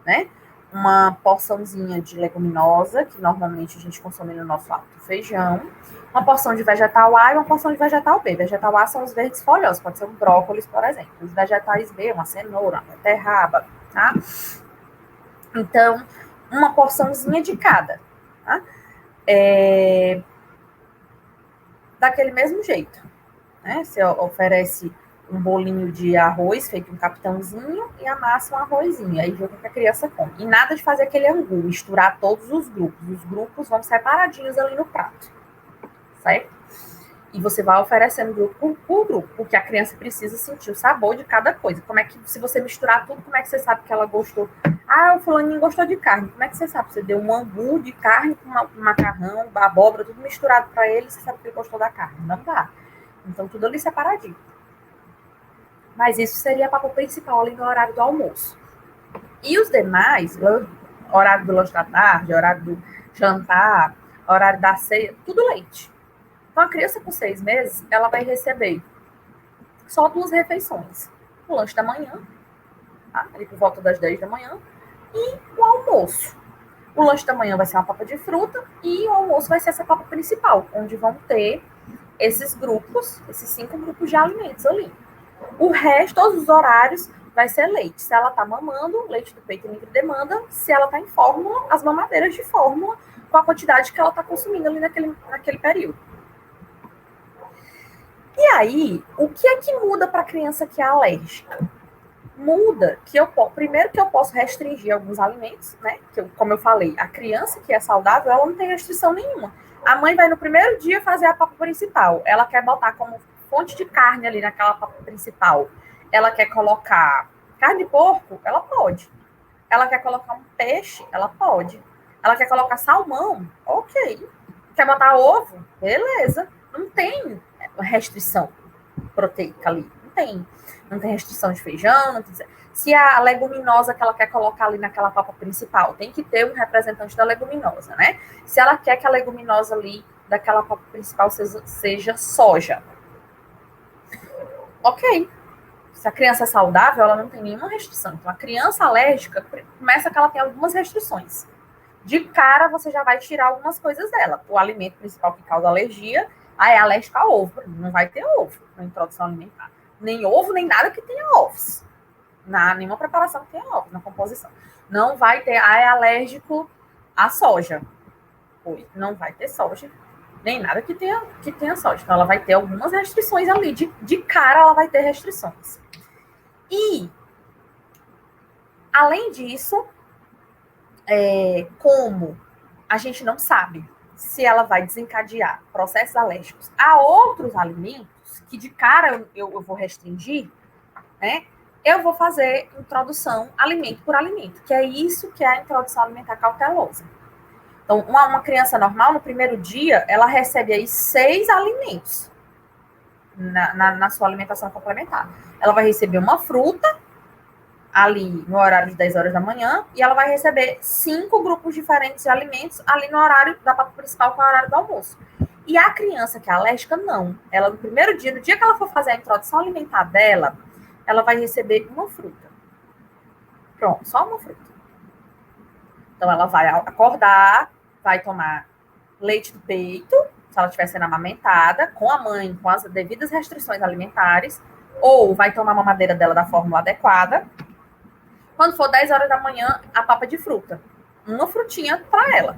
né? uma porçãozinha de leguminosa, que normalmente a gente consome no nosso hábito feijão, uma porção de vegetal A e uma porção de vegetal B. Vegetal A são os verdes folhosos, pode ser um brócolis, por exemplo. Os vegetais B, uma cenoura, uma beterraba, tá? Então, uma porçãozinha de cada, tá? Daquele mesmo jeito, né? Você oferece um bolinho de arroz feito um capitãozinho e amassa um arrozinho. Aí vê o que a criança come. E nada de fazer aquele angu, misturar todos os grupos. Os grupos vão separadinhos ali no prato, certo? E você vai oferecendo grupo por grupo, porque a criança precisa sentir o sabor de cada coisa. Como é que, se você misturar tudo, como é que você sabe que ela gostou? Ah, o fulaninho gostou de carne. Como é que você sabe? Você deu um angu de carne com macarrão, abóbora, tudo misturado para ele, você sabe que ele gostou da carne. Não dá. Então, tudo ali separadinho. Mas isso seria a papo principal ali no horário do almoço. E os demais, horário do lanche da tarde, horário do jantar, horário da ceia, tudo leite. Então, a criança com 6 meses, ela vai receber só 2 refeições. O lanche da manhã, tá? Ali por volta das 10 da manhã, e o almoço. O lanche da manhã vai ser uma papa de fruta e o almoço vai ser essa papa principal, onde vão ter esses grupos, esses 5 grupos de alimentos ali. O resto, todos os horários, vai ser leite. Se ela tá mamando, leite do peito livre demanda. Se ela tá em fórmula, as mamadeiras de fórmula, com a quantidade que ela tá consumindo ali naquele período. E aí, o que é que muda para a criança que é alérgica? Muda que primeiro que eu posso restringir alguns alimentos, né? Como eu falei, a criança que é saudável, ela não tem restrição nenhuma. A mãe vai no primeiro dia fazer a papa principal. Ela quer botar como fonte de carne ali naquela papa principal. Ela quer colocar carne de porco? Ela pode. Ela quer colocar um peixe? Ela pode. Ela quer colocar salmão? Ok. Quer botar ovo? Beleza. Não tem restrição proteica ali. Não tem restrição de feijão. Não tem... Se a leguminosa que ela quer colocar ali naquela papa principal, tem que ter um representante da leguminosa, né? Se ela quer que a leguminosa ali daquela papa principal seja soja. Ok. Se a criança é saudável, ela não tem nenhuma restrição. Então, a criança alérgica, começa que ela tem algumas restrições. De cara, você já vai tirar algumas coisas dela. O alimento principal que causa alergia, é alérgica a ovo. Não vai ter ovo na introdução alimentar. Nem ovo, nem nada que tenha ovos. Nenhuma preparação que tenha ovos na composição. Não vai ter, é alérgico a soja. Não vai ter soja. Nem nada que tenha soja. Então, ela vai ter algumas restrições ali. De cara, ela vai ter restrições. E, além disso, como a gente não sabe se ela vai desencadear processos alérgicos a outros alimentos, que de cara eu vou restringir, né? Eu vou fazer introdução alimento por alimento, que é isso que é a introdução alimentar cautelosa. Então, uma criança normal, no primeiro dia, ela recebe aí 6 alimentos na sua alimentação complementar. Ela vai receber uma fruta, ali no horário de 10 horas da manhã, e ela vai receber 5 grupos diferentes de alimentos ali no horário da papa principal, que é o horário do almoço. E a criança que é alérgica, não. Ela, no primeiro dia, no dia que ela for fazer a introdução alimentar dela, ela vai receber uma fruta. Pronto, só uma fruta. Então, ela vai acordar, vai tomar leite do peito, se ela estiver sendo amamentada, com a mãe, com as devidas restrições alimentares, ou vai tomar a mamadeira dela da fórmula adequada. Quando for 10 horas da manhã, a papa de fruta. Uma frutinha para ela.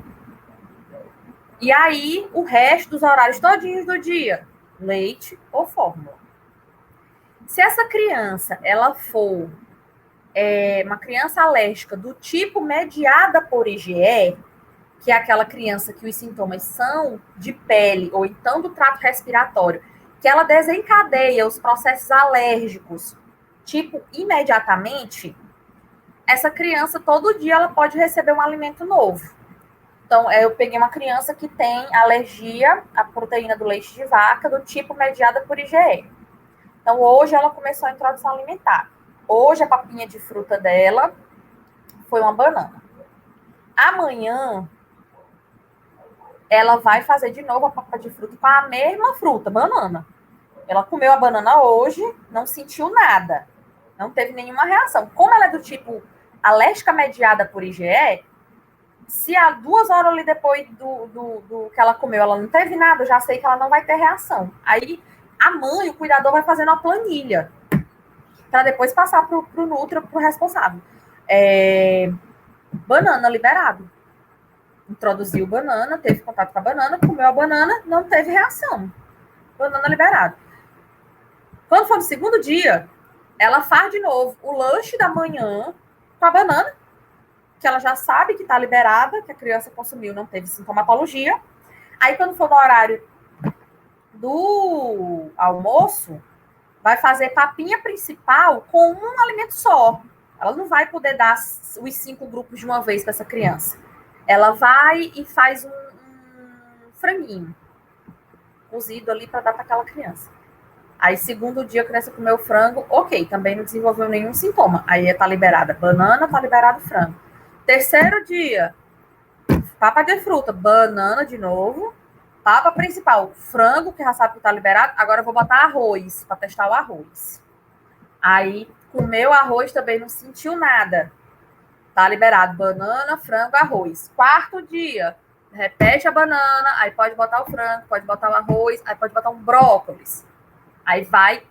E aí, o resto dos horários todinhos do dia, leite ou fórmula. Se essa criança, ela for uma criança alérgica do tipo mediada por IgE, que é aquela criança que os sintomas são de pele ou então do trato respiratório, que ela desencadeia os processos alérgicos, tipo, imediatamente, essa criança, todo dia, ela pode receber um alimento novo. Então, eu peguei uma criança que tem alergia à proteína do leite de vaca, do tipo mediada por IgE. Então, hoje ela começou a introdução alimentar. Hoje, a papinha de fruta dela foi uma banana. Amanhã, ela vai fazer de novo a papa de fruta com a mesma fruta, banana. Ela comeu a banana hoje, não sentiu nada. Não teve nenhuma reação. Como ela é do tipo alérgica mediada por IgE, se há 2 horas ali depois do que ela comeu, ela não teve nada, eu já sei que ela não vai ter reação. Aí a mãe, o cuidador, vai fazendo uma planilha para depois passar para o Nutra, para o responsável. Banana liberado. Introduziu banana, teve contato com a banana, comeu a banana, não teve reação. Banana liberado. Quando for no segundo dia, ela faz de novo o lanche da manhã com a banana, que ela já sabe que está liberada, que a criança consumiu, não teve sintomatologia. Aí, quando for no horário do almoço, vai fazer papinha principal com um alimento só. Ela não vai poder dar os 5 grupos de uma vez para essa criança. Ela vai e faz um franguinho cozido ali para dar para aquela criança. Aí, segundo dia, a criança comeu frango, ok, também não desenvolveu nenhum sintoma. Aí tá liberada banana, tá liberado frango. Terceiro dia, papa de fruta, banana de novo. Papa principal, frango, que já sabe que tá liberado. Agora eu vou botar arroz, para testar o arroz. Aí, comeu arroz, também não sentiu nada. Tá liberado banana, frango, arroz. Quarto dia, repete a banana, aí pode botar o frango, pode botar o arroz, aí pode botar um brócolis. Aí vai,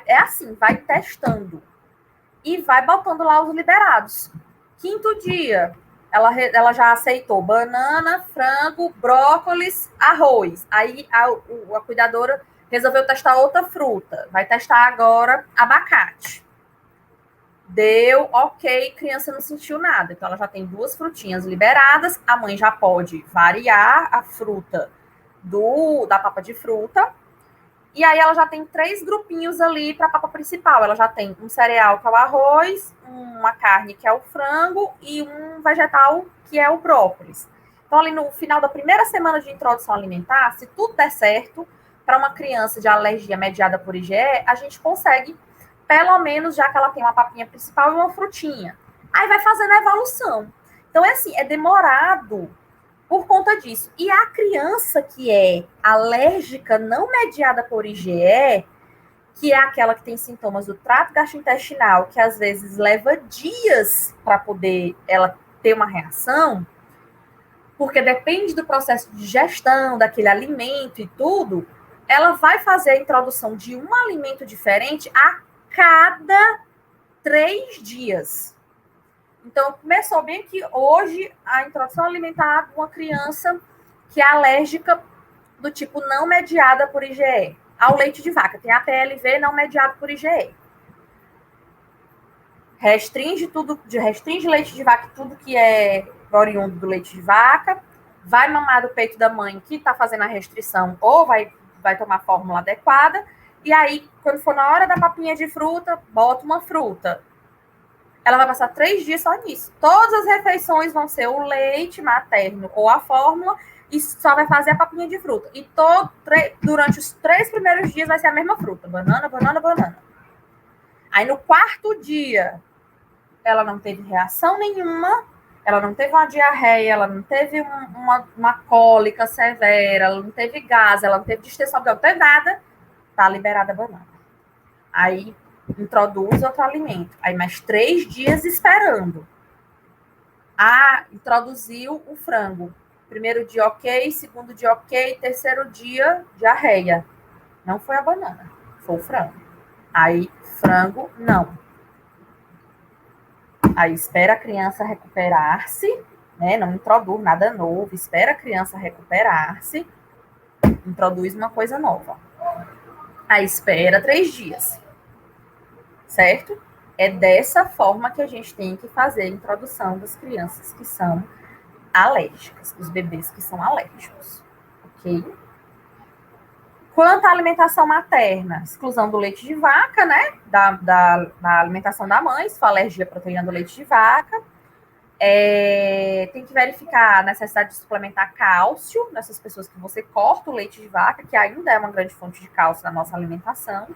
é assim, vai testando. E vai botando lá os liberados. Quinto dia, ela já aceitou banana, frango, brócolis, arroz. Aí a cuidadora resolveu testar outra fruta. Vai testar agora abacate. Deu, ok, criança não sentiu nada. Então, ela já tem 2 frutinhas liberadas. A mãe já pode variar a fruta da papa de fruta. E aí, ela já tem 3 grupinhos ali para a papa principal. Ela já tem um cereal, que é o arroz, uma carne, que é o frango, e um vegetal, que é o brócolis. Então, ali no final da primeira semana de introdução alimentar, se tudo der certo, para uma criança de alergia mediada por IgE, a gente consegue, pelo menos, já que ela tem uma papinha principal e uma frutinha. Aí vai fazendo a evolução. Então, é assim, é demorado por conta disso. E a criança que é alérgica não mediada por IgE, que é aquela que tem sintomas do trato gastrointestinal, que às vezes leva dias para poder ela ter uma reação, porque depende do processo de digestão daquele alimento e tudo, ela vai fazer a introdução de um alimento diferente a cada 3 dias. Então, começou bem que hoje a introdução alimentar de uma criança que é alérgica do tipo não mediada por IgE ao leite de vaca. Tem a PLV não mediado por IgE. Restringe leite de vaca, tudo que é oriundo do leite de vaca. Vai mamar do peito da mãe que está fazendo a restrição ou vai tomar a fórmula adequada. E aí, quando for na hora da papinha de fruta, bota uma fruta. Ela vai passar 3 dias só nisso. Todas as refeições vão ser o leite materno ou a fórmula e só vai fazer a papinha de fruta. E durante os 3 primeiros dias vai ser a mesma fruta. Banana, banana, banana. Aí no 4º dia, ela não teve reação nenhuma, ela não teve uma diarreia, ela não teve uma cólica severa, ela não teve gás, ela não teve distensão, não teve nada, tá liberada a banana. Aí introduz outro alimento. Aí mais 3 dias esperando. Introduziu o frango. Primeiro dia ok, segundo dia ok, terceiro dia diarreia. Não foi a banana, foi o frango. Aí frango, não. Aí espera a criança recuperar-se, né? Não introduz nada novo, espera a criança recuperar-se, introduz uma coisa nova. Aí espera 3 dias. Certo? É dessa forma que a gente tem que fazer a introdução das crianças que são alérgicas, dos bebês que são alérgicos, ok? Quanto à alimentação materna, exclusão do leite de vaca, né? Da alimentação da mãe, se for alergia à proteína do leite de vaca. Tem que verificar a necessidade de suplementar cálcio nessas pessoas que você corta o leite de vaca, que ainda é uma grande fonte de cálcio na nossa alimentação.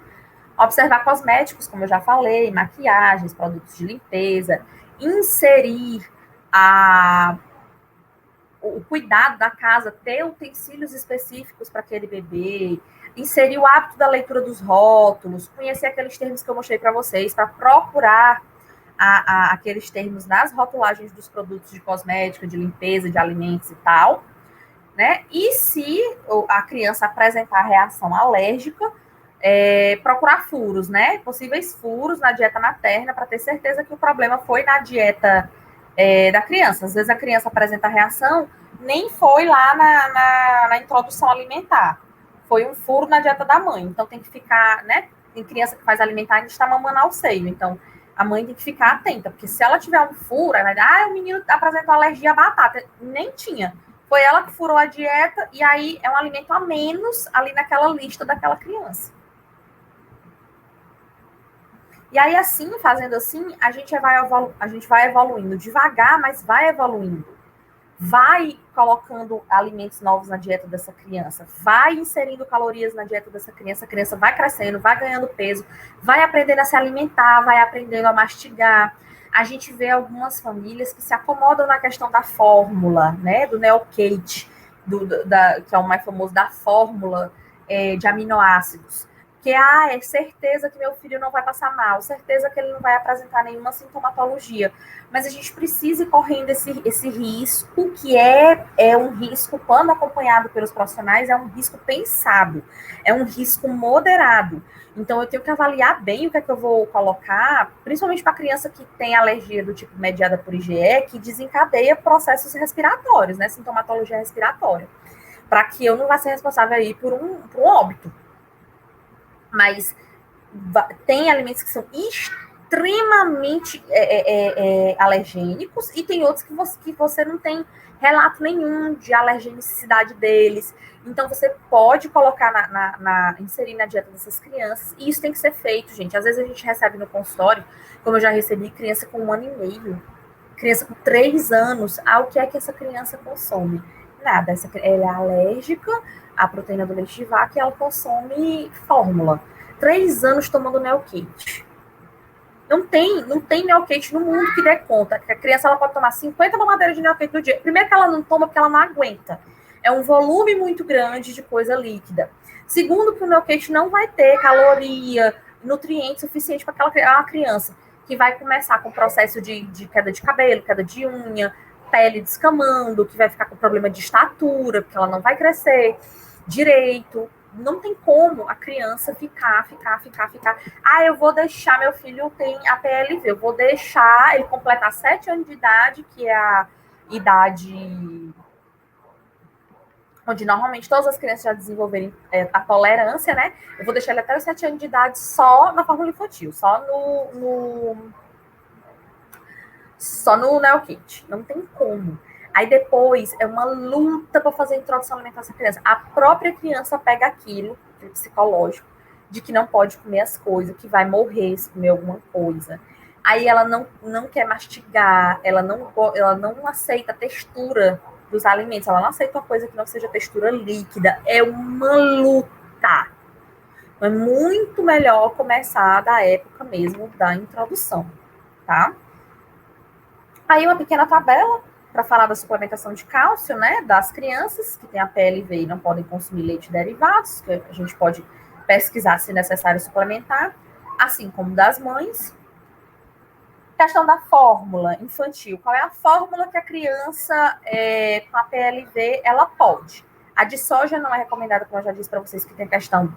Observar cosméticos, como eu já falei, maquiagens, produtos de limpeza, inserir o cuidado da casa, ter utensílios específicos para aquele bebê, inserir o hábito da leitura dos rótulos, conhecer aqueles termos que eu mostrei para vocês, para procurar aqueles termos nas rotulagens dos produtos de cosmética, de limpeza, de alimentos e tal, né? E se a criança apresentar reação alérgica, procurar furos, né? Possíveis furos na dieta materna para ter certeza que o problema foi na dieta da criança. Às vezes a criança apresenta reação, nem foi lá na introdução alimentar. Foi um furo na dieta da mãe. Então tem que ficar, né? Tem criança que faz alimentar e está mamando ao seio. Então a mãe tem que ficar atenta, porque se ela tiver um furo, ela vai dizer, o menino apresentou alergia à batata. Nem tinha. Foi ela que furou a dieta e aí é um alimento a menos ali naquela lista daquela criança. E aí, assim, fazendo assim, a gente vai evoluindo devagar, mas vai evoluindo. Vai colocando alimentos novos na dieta dessa criança, vai inserindo calorias na dieta dessa criança, a criança vai crescendo, vai ganhando peso, vai aprendendo a se alimentar, vai aprendendo a mastigar. A gente vê algumas famílias que se acomodam na questão da fórmula, né, do Neocate, que é o mais famoso, da fórmula de aminoácidos. Que é certeza que meu filho não vai passar mal, certeza que ele não vai apresentar nenhuma sintomatologia. Mas a gente precisa ir correndo esse risco, que é um risco, quando acompanhado pelos profissionais, é um risco pensado, é um risco moderado. Então, eu tenho que avaliar bem o que é que eu vou colocar, principalmente para a criança que tem alergia do tipo mediada por IgE, que desencadeia processos respiratórios, né, sintomatologia respiratória, para que eu não vá ser responsável aí por um óbito. Mas tem alimentos que são extremamente alergênicos e tem outros que você não tem relato nenhum de alergenicidade deles. Então, você pode colocar inserir na dieta dessas crianças, e isso tem que ser feito, gente. Às vezes a gente recebe no consultório, como eu já recebi, criança com 1 ano e meio, criança com 3 anos, o que é que essa criança consome? Nada, ela é alérgica à proteína do leite de vaca e ela consome fórmula. 3 anos tomando Neocate. Não tem Neocate no mundo que dê conta. Que a criança ela pode tomar 50 mamadeiras de Neocate no dia. Primeiro que ela não toma porque ela não aguenta. É um volume muito grande de coisa líquida. Segundo que o Neocate não vai ter caloria, nutrientes suficiente para aquela criança que vai começar com processo de queda de cabelo, queda de unha, pele descamando, que vai ficar com problema de estatura, porque ela não vai crescer direito. Não tem como a criança ficar. Eu vou deixar meu filho tem a PLV, eu vou deixar ele completar 7 anos de idade, que é a idade onde normalmente todas as crianças já desenvolverem a tolerância, né? Eu vou deixar ele até os 7 anos de idade só na fórmula infantil, só no Neocate. Não tem como. Aí depois é uma luta para fazer a introdução alimentar dessa criança. A própria criança pega aquilo, psicológico, de que não pode comer as coisas, que vai morrer se comer alguma coisa. Aí ela não quer mastigar, ela não aceita a textura dos alimentos, ela não aceita uma coisa que não seja textura líquida. É uma luta. É muito melhor começar da época mesmo da introdução, tá? Aí uma pequena tabela para falar da suplementação de cálcio, né, das crianças que têm a PLV e não podem consumir leite e derivados, que a gente pode pesquisar se necessário suplementar, assim como das mães. Questão da fórmula infantil. Qual é a fórmula que a criança com a PLV ela pode? A de soja não é recomendada, como eu já disse para vocês, que tem a questão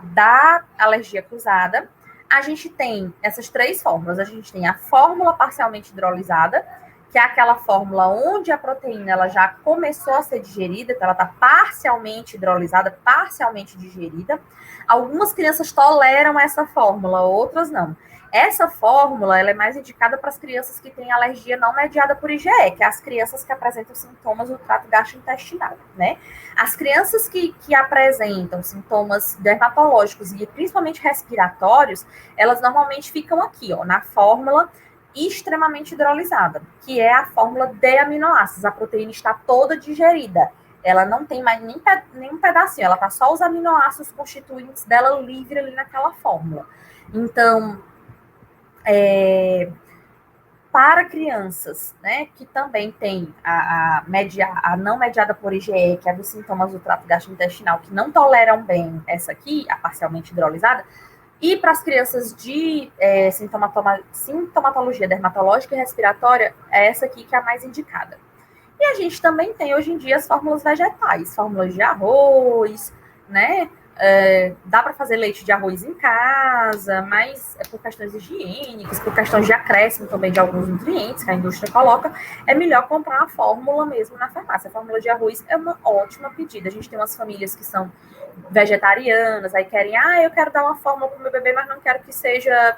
da alergia cruzada. A gente tem essas 3 fórmulas. A gente tem a fórmula parcialmente hidrolisada, que é aquela fórmula onde a proteína ela já começou a ser digerida, então ela está parcialmente hidrolisada, parcialmente digerida. Algumas crianças toleram essa fórmula, outras não. Essa fórmula ela é mais indicada para as crianças que têm alergia não mediada por IgE, que é as crianças que apresentam sintomas do trato gastrointestinal, né? As crianças que apresentam sintomas dermatológicos e principalmente respiratórios, elas normalmente ficam aqui, ó, na fórmula extremamente hidrolisada, que é a fórmula de aminoácidos. A proteína está toda digerida. Ela não tem mais nem um pedacinho, ela tá só os aminoácidos constituintes dela livre ali naquela fórmula. Então, para crianças, né, que também tem a não mediada por IgE, que é dos sintomas do trato gastrointestinal, que não toleram bem essa aqui, a parcialmente hidrolisada, E para as crianças de sintomatologia dermatológica e respiratória, é essa aqui que é a mais indicada. E a gente também tem, hoje em dia, as fórmulas vegetais, fórmulas de arroz, né? Dá para fazer leite de arroz em casa, mas é por questões higiênicas, por questões de acréscimo também de alguns nutrientes que a indústria coloca, é melhor comprar a fórmula mesmo na farmácia. A fórmula de arroz é uma ótima pedida. A gente tem umas famílias que são vegetarianas, aí querem, eu quero dar uma fórmula para o meu bebê, mas não quero que seja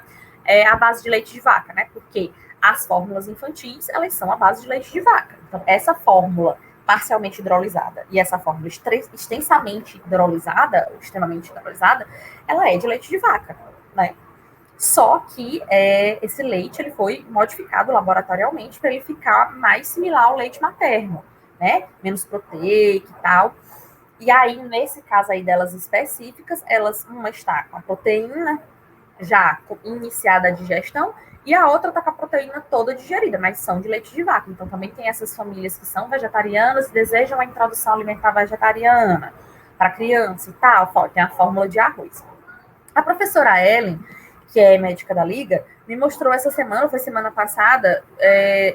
a base de leite de vaca, né? Porque as fórmulas infantis, elas são a base de leite de vaca. Então, essa fórmula parcialmente hidrolisada e essa fórmula extensamente hidrolisada, ou extremamente hidrolisada, ela é de leite de vaca, né? Só que esse leite ele foi modificado laboratorialmente para ele ficar mais similar ao leite materno, né? Menos proteico e tal. E aí, nesse caso aí delas específicas, uma está com a proteína já iniciada a digestão e a outra está com a proteína toda digerida, mas são de leite de vaca. Então, também tem essas famílias que são vegetarianas e desejam a introdução alimentar vegetariana para criança e tal. Tem a fórmula de arroz. A professora Ellen, que é médica da Liga, me mostrou essa semana, foi semana passada,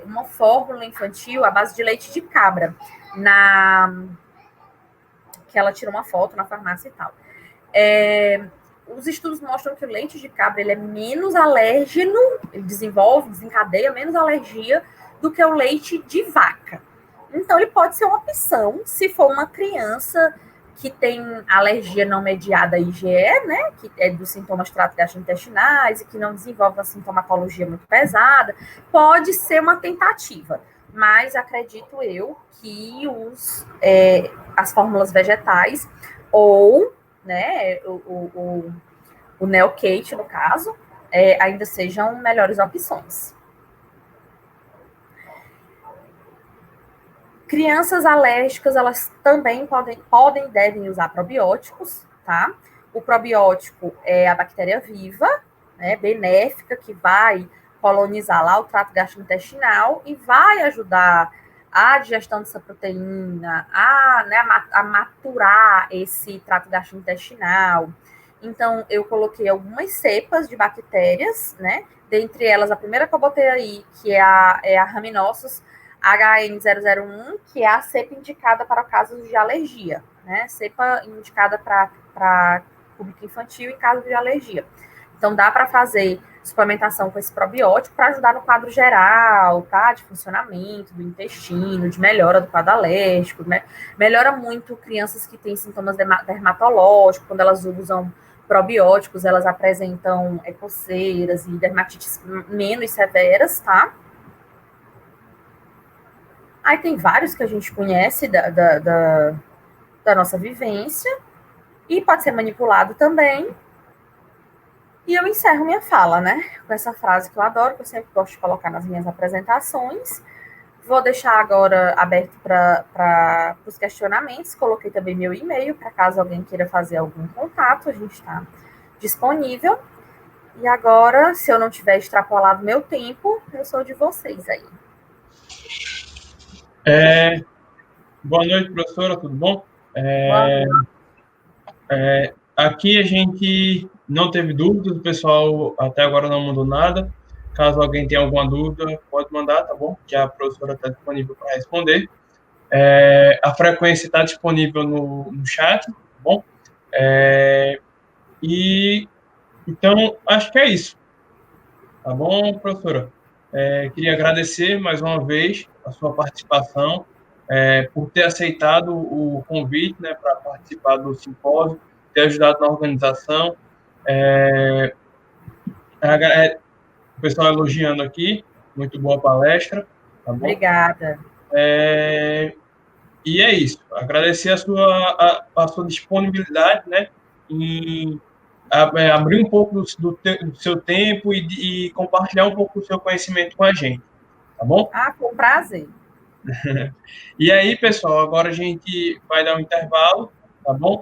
uma fórmula infantil à base de leite de cabra, que ela tirou uma foto na farmácia e tal. Os estudos mostram que o leite de cabra ele é menos alérgeno, ele desencadeia menos alergia do que o leite de vaca. Então, ele pode ser uma opção se for uma criança que tem alergia não mediada a IgE, né, que é dos sintomas gastrointestinais e que não desenvolve uma sintomatologia muito pesada, pode ser uma tentativa. Mas acredito eu que as fórmulas vegetais ou, né, o Neocate, no caso, ainda sejam melhores opções. Crianças alérgicas, elas também podem e devem usar probióticos, tá? O probiótico é a bactéria viva, né, benéfica, que vai colonizar lá o trato gastrointestinal e vai ajudar a digestão dessa proteína, a maturar esse trato gastrointestinal. Então, eu coloquei algumas cepas de bactérias, né? Dentre elas, a primeira que eu botei aí, que é a Rhamnosus HN001, que é a cepa indicada para casos de alergia, né? Cepa indicada para público infantil em caso de alergia. Então, dá para fazer suplementação com esse probiótico para ajudar no quadro geral, tá? De funcionamento do intestino, de melhora do quadro alérgico, né? Melhora muito crianças que têm sintomas dermatológicos, quando elas usam probióticos, elas apresentam coceiras e dermatites menos severas, tá? Aí tem vários que a gente conhece da nossa vivência e pode ser manipulado também. E eu encerro minha fala, né, com essa frase que eu adoro, que eu sempre gosto de colocar nas minhas apresentações. Vou deixar agora aberto para os questionamentos. Coloquei também meu e-mail, para caso alguém queira fazer algum contato, a gente está disponível. E agora, se eu não tiver extrapolado meu tempo, eu sou de vocês aí. Boa noite, professora, tudo bom? Boa noite. Aqui a gente não teve dúvidas, o pessoal até agora não mandou nada. Caso alguém tenha alguma dúvida, pode mandar, tá bom? Que a professora está disponível para responder. A frequência está disponível no chat, tá bom? Então, acho que é isso. Tá bom, professora? Queria agradecer mais uma vez a sua participação, por ter aceitado o convite, né, para participar do simpósio, ter ajudado na organização. O pessoal elogiando aqui, muito boa palestra, tá bom? Obrigada. E é isso. Agradecer a sua disponibilidade, né, em abrir um pouco do seu tempo e compartilhar um pouco do seu conhecimento com a gente, tá bom? Com prazer. E aí, pessoal, agora a gente vai dar um intervalo, tá bom?